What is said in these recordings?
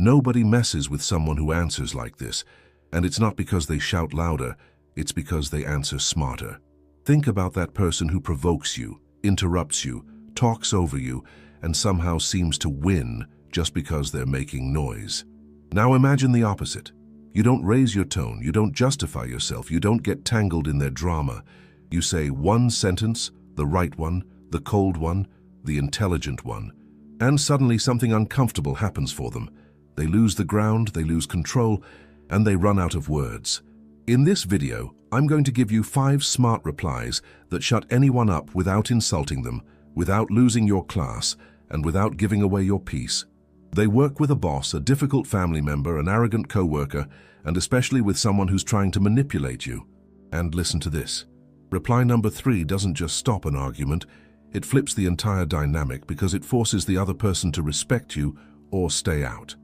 Nobody messes with someone who answers like this, and it's not because they shout louder, it's because they answer smarter. Think about that person who provokes you, interrupts you, talks over you, and somehow seems to win just because they're making noise. Now imagine the opposite. You don't raise your tone, you don't justify yourself, you don't get tangled in their drama. You say one sentence, the right one, the cold one, the intelligent one, and suddenly something uncomfortable happens for them. They lose the ground, they lose control, and they run out of words. In this video, I'm going to give you 5 smart replies that shut anyone up without insulting them, without losing your class, and without giving away your peace. They work with a boss, a difficult family member, an arrogant co-worker, and especially with someone who's trying to manipulate you. And listen to this. Reply number 3 doesn't just stop an argument, it flips the entire dynamic because it forces the other person to respect you or stay out.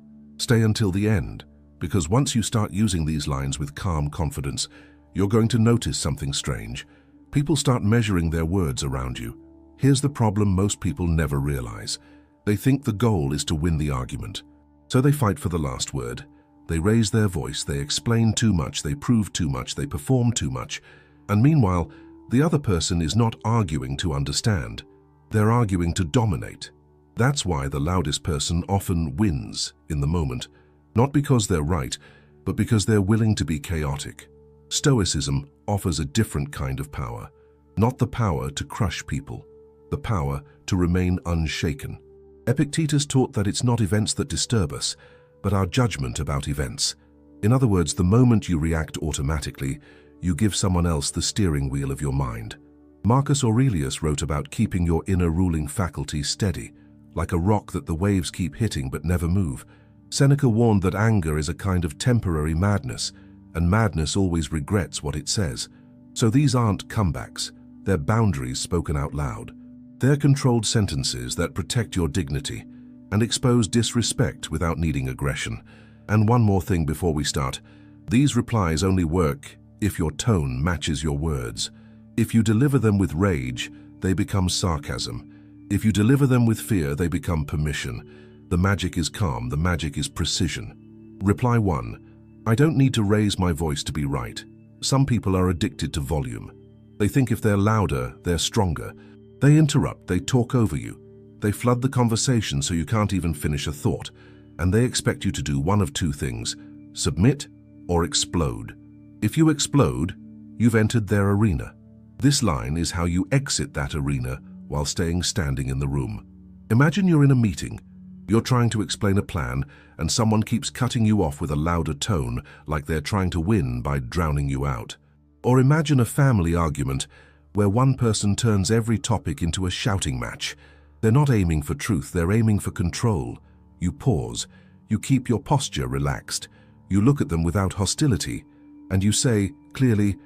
Stay until the end, because once you start using these lines with calm confidence, you're going to notice something strange. People start measuring their words around you. Here's the problem most people never realize. They think the goal is to win the argument. So they fight for the last word. They raise their voice, they explain too much, they prove too much, they perform too much. And meanwhile, the other person is not arguing to understand. They're arguing to dominate. That's why the loudest person often wins in the moment. Not because they're right, but because they're willing to be chaotic. Stoicism offers a different kind of power. Not the power to crush people, the power to remain unshaken. Epictetus taught that it's not events that disturb us, but our judgment about events. In other words, the moment you react automatically, you give someone else the steering wheel of your mind. Marcus Aurelius wrote about keeping your inner ruling faculty steady, like a rock that the waves keep hitting but never move. Seneca warned that anger is a kind of temporary madness, and madness always regrets what it says. So these aren't comebacks, they're boundaries spoken out loud. They're controlled sentences that protect your dignity and expose disrespect without needing aggression. And one more thing before we start. These replies only work if your tone matches your words. If you deliver them with rage, they become sarcasm. If you deliver them with fear, they become permission. The magic is calm, the magic is precision. Reply 1. I don't need to raise my voice to be right. Some people are addicted to volume. They think if they're louder, they're stronger. They interrupt, they talk over you. They flood the conversation so you can't even finish a thought. And they expect you to do one of 2 things: submit or explode. If you explode, you've entered their arena. This line is how you exit that arena while staying standing in the room. Imagine you're in a meeting. You're trying to explain a plan, and someone keeps cutting you off with a louder tone, like they're trying to win by drowning you out. Or imagine a family argument where one person turns every topic into a shouting match. They're not aiming for truth, they're aiming for control. You pause, you keep your posture relaxed, you look at them without hostility, and you say, clearly,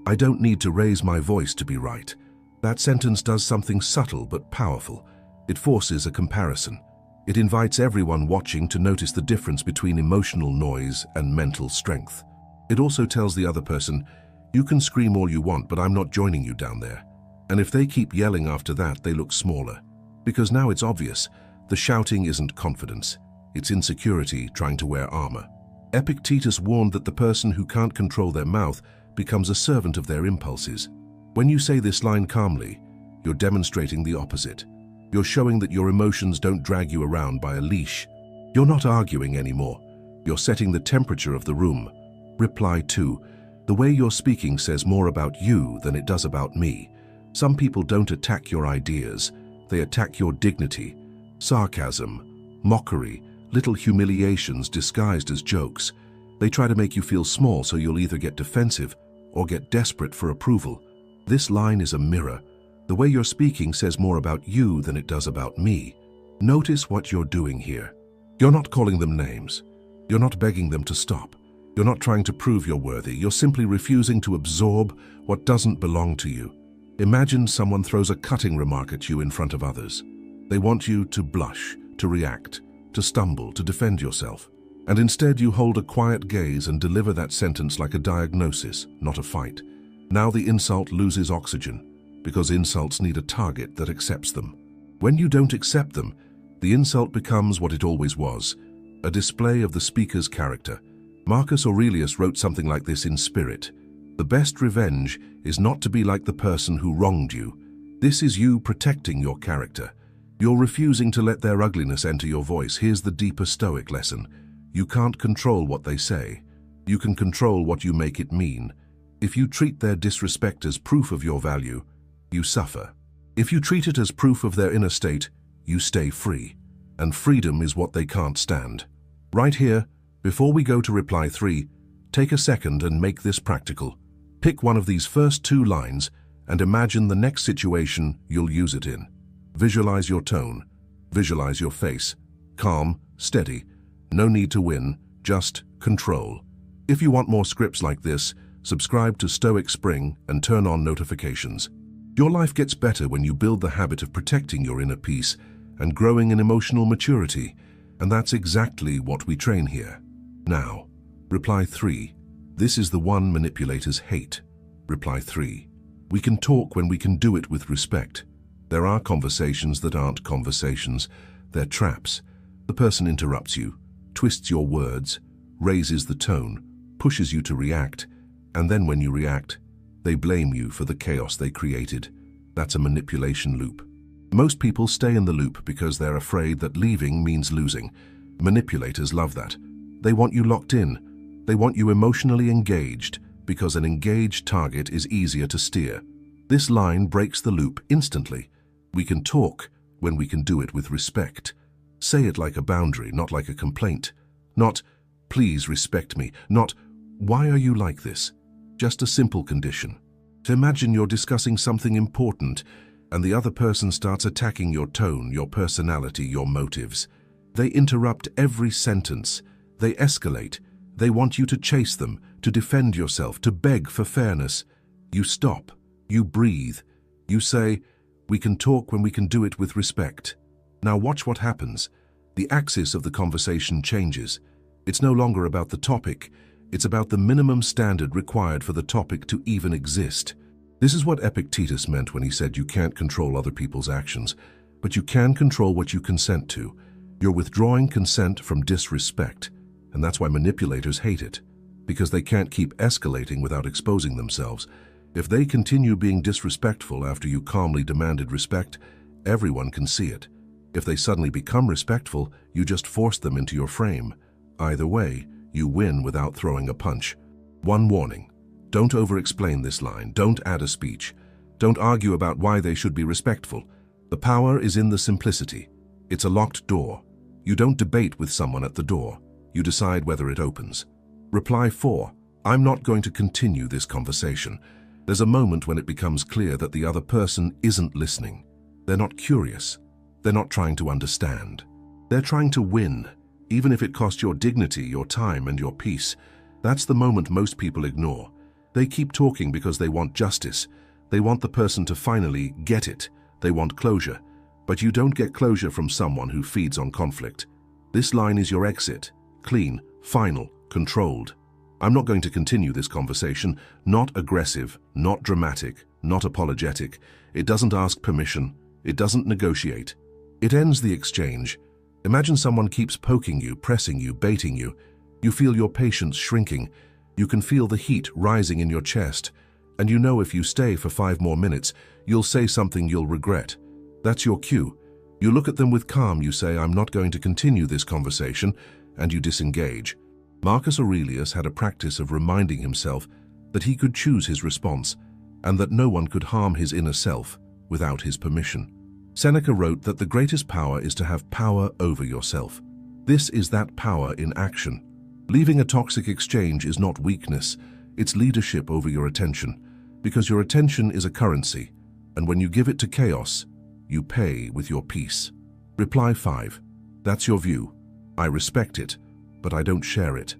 I don't need to raise my voice to be right. That sentence does something subtle but powerful. It forces a comparison. It invites everyone watching to notice the difference between emotional noise and mental strength. It also tells the other person, you can scream all you want, but I'm not joining you down there. And if they keep yelling after that, they look smaller. Because now it's obvious, the shouting isn't confidence, it's insecurity trying to wear armor. Epictetus warned that the person who can't control their mouth becomes a servant of their impulses. When you say this line calmly, you're demonstrating the opposite. You're showing that your emotions don't drag you around by a leash. You're not arguing anymore. You're setting the temperature of the room. Reply 2. The way you're speaking says more about you than it does about me. Some people don't attack your ideas. They attack your dignity. Sarcasm, mockery, little humiliations disguised as jokes. They try to make you feel small so you'll either get defensive or get desperate for approval. This line is a mirror. The way you're speaking says more about you than it does about me. Notice what you're doing here. You're not calling them names. You're not begging them to stop. You're not trying to prove you're worthy. You're simply refusing to absorb what doesn't belong to you. Imagine someone throws a cutting remark at you in front of others. They want you to blush, to react, to stumble, to defend yourself. And instead you hold a quiet gaze and deliver that sentence like a diagnosis, not a fight. Now the insult loses oxygen, because insults need a target that accepts them. When you don't accept them, the insult becomes what it always was, a display of the speaker's character. Marcus Aurelius wrote something like this in spirit. The best revenge is not to be like the person who wronged you. This is you protecting your character. You're refusing to let their ugliness enter your voice. Here's the deeper Stoic lesson. You can't control what they say. You can control what you make it mean. If you treat their disrespect as proof of your value, you suffer. If you treat it as proof of their inner state, you stay free. And freedom is what they can't stand. Right here, before we go to reply 3, take a second and make this practical. Pick one of these first 2 lines and imagine the next situation you'll use it in. Visualize your tone. Visualize your face. Calm, steady. No need to win, just control. If you want more scripts like this, subscribe to Stoic Spring and turn on notifications. Your life gets better when you build the habit of protecting your inner peace and growing in emotional maturity, and that's exactly what we train here. Now, reply 3. This is the one manipulators hate. Reply 3. We can talk when we can do it with respect. There are conversations that aren't conversations. They're traps. The person interrupts you, twists your words, raises the tone, pushes you to react, and then when you react, they blame you for the chaos they created. That's a manipulation loop. Most people stay in the loop because they're afraid that leaving means losing. Manipulators love that. They want you locked in. They want you emotionally engaged because an engaged target is easier to steer. This line breaks the loop instantly. We can talk when we can do it with respect. Say it like a boundary, not like a complaint. Not, please respect me. Not, why are you like this? Just a simple condition. To imagine you're discussing something important and the other person starts attacking your tone, your personality, your motives. They interrupt every sentence. They escalate. They want you to chase them, to defend yourself, to beg for fairness. You stop. You breathe. You say, we can talk when we can do it with respect. Now watch what happens. The axis of the conversation changes. It's no longer about the topic. It's about the minimum standard required for the topic to even exist. This is what Epictetus meant when he said you can't control other people's actions, but you can control what you consent to. You're withdrawing consent from disrespect, and that's why manipulators hate it, because they can't keep escalating without exposing themselves. If they continue being disrespectful after you calmly demanded respect, everyone can see it. If they suddenly become respectful, you just force them into your frame. Either way, you win without throwing a punch. One warning. Don't over-explain this line. Don't add a speech. Don't argue about why they should be respectful. The power is in the simplicity. It's a locked door. You don't debate with someone at the door. You decide whether it opens. Reply 4. I'm not going to continue this conversation. There's a moment when it becomes clear that the other person isn't listening. They're not curious. They're not trying to understand. They're trying to win, even if it costs your dignity, your time, and your peace. That's the moment most people ignore. They keep talking because they want justice. They want the person to finally get it. They want closure. But you don't get closure from someone who feeds on conflict. This line is your exit. Clean, final, controlled. I'm not going to continue this conversation. Not aggressive, not dramatic, not apologetic. It doesn't ask permission. It doesn't negotiate. It ends the exchange. Imagine someone keeps poking you, pressing you, baiting you. You feel your patience shrinking. You can feel the heat rising in your chest, and you know if you stay for 5 more minutes, you'll say something you'll regret. That's your cue. You look at them with calm, you say, I'm not going to continue this conversation, and you disengage. Marcus Aurelius had a practice of reminding himself that he could choose his response, and that no one could harm his inner self without his permission. Seneca wrote that the greatest power is to have power over yourself. This is that power in action. Leaving a toxic exchange is not weakness, it's leadership over your attention, because your attention is a currency, and when you give it to chaos, you pay with your peace. Reply 5. That's your view. I respect it, but I don't share it.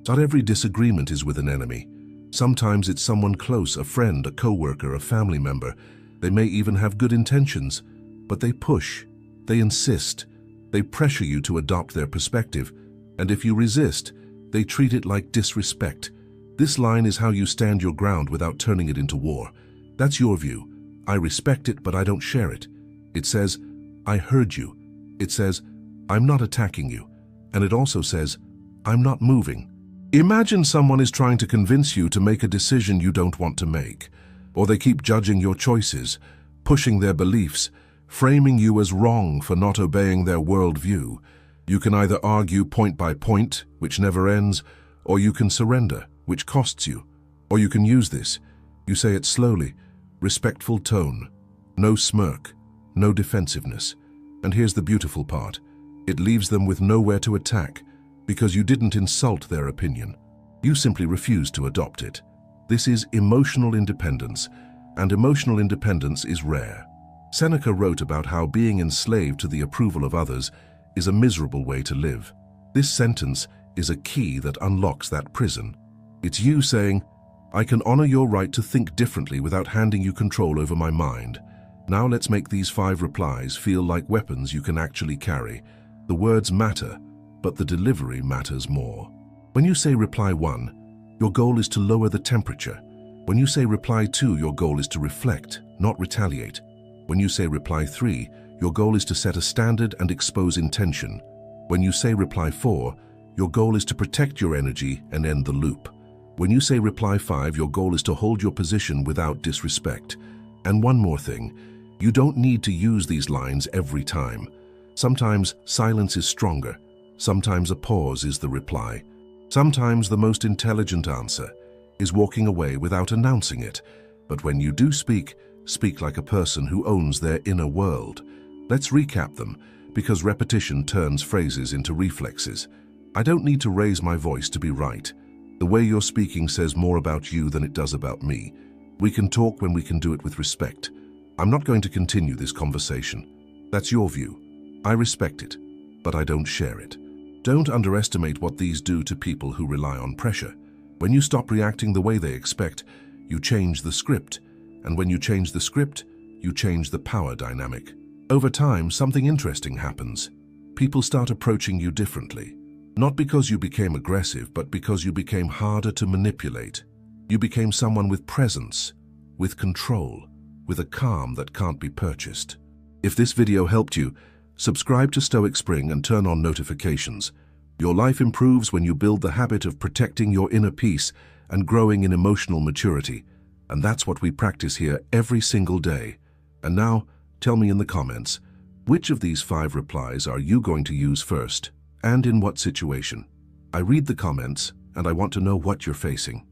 Not every disagreement is with an enemy. Sometimes it's someone close, a friend, a co-worker, a family member. They may even have good intentions, but they push, they insist, they pressure you to adopt their perspective, and if you resist, they treat it like disrespect. This line is how you stand your ground without turning it into war. That's your view. I respect it, but I don't share it. It says, I heard you. It says, I'm not attacking you. And it also says, I'm not moving. Imagine someone is trying to convince you to make a decision you don't want to make, or they keep judging your choices, pushing their beliefs, framing you as wrong for not obeying their worldview. You can either argue point by point, which never ends, or you can surrender, which costs you. Or you can use this. You say it slowly, respectful tone, no smirk, no defensiveness. And here's the beautiful part. It leaves them with nowhere to attack, because you didn't insult their opinion. You simply refused to adopt it. This is emotional independence, and emotional independence is rare. Seneca wrote about how being enslaved to the approval of others is a miserable way to live. This sentence is a key that unlocks that prison. It's you saying, I can honor your right to think differently without handing you control over my mind. Now let's make these 5 replies feel like weapons you can actually carry. The words matter, but the delivery matters more. When you say reply 1, your goal is to lower the temperature. When you say reply 2, your goal is to reflect, not retaliate. When you say reply 3, your goal is to set a standard and expose intention. When you say reply 4, your goal is to protect your energy and end the loop. When you say reply 5, your goal is to hold your position without disrespect. And one more thing, you don't need to use these lines every time. Sometimes silence is stronger. Sometimes a pause is the reply. Sometimes the most intelligent answer is walking away without announcing it. But when you do speak, speak like a person who owns their inner world. Let's recap them, because repetition turns phrases into reflexes. I don't need to raise my voice to be right. The way you're speaking says more about you than it does about me. We can talk when we can do it with respect. I'm not going to continue this conversation. That's your view. I respect it, but I don't share it. Don't underestimate what these do to people who rely on pressure. When you stop reacting the way they expect, you change the script. And when you change the script, you change the power dynamic. Over time, something interesting happens. People start approaching you differently. Not because you became aggressive, but because you became harder to manipulate. You became someone with presence, with control, with a calm that can't be purchased. If this video helped you, subscribe to Stoic Spring and turn on notifications. Your life improves when you build the habit of protecting your inner peace and growing in emotional maturity. And that's what we practice here every single day. And now, tell me in the comments, which of these 5 replies are you going to use first, and in what situation? I read the comments, and I want to know what you're facing.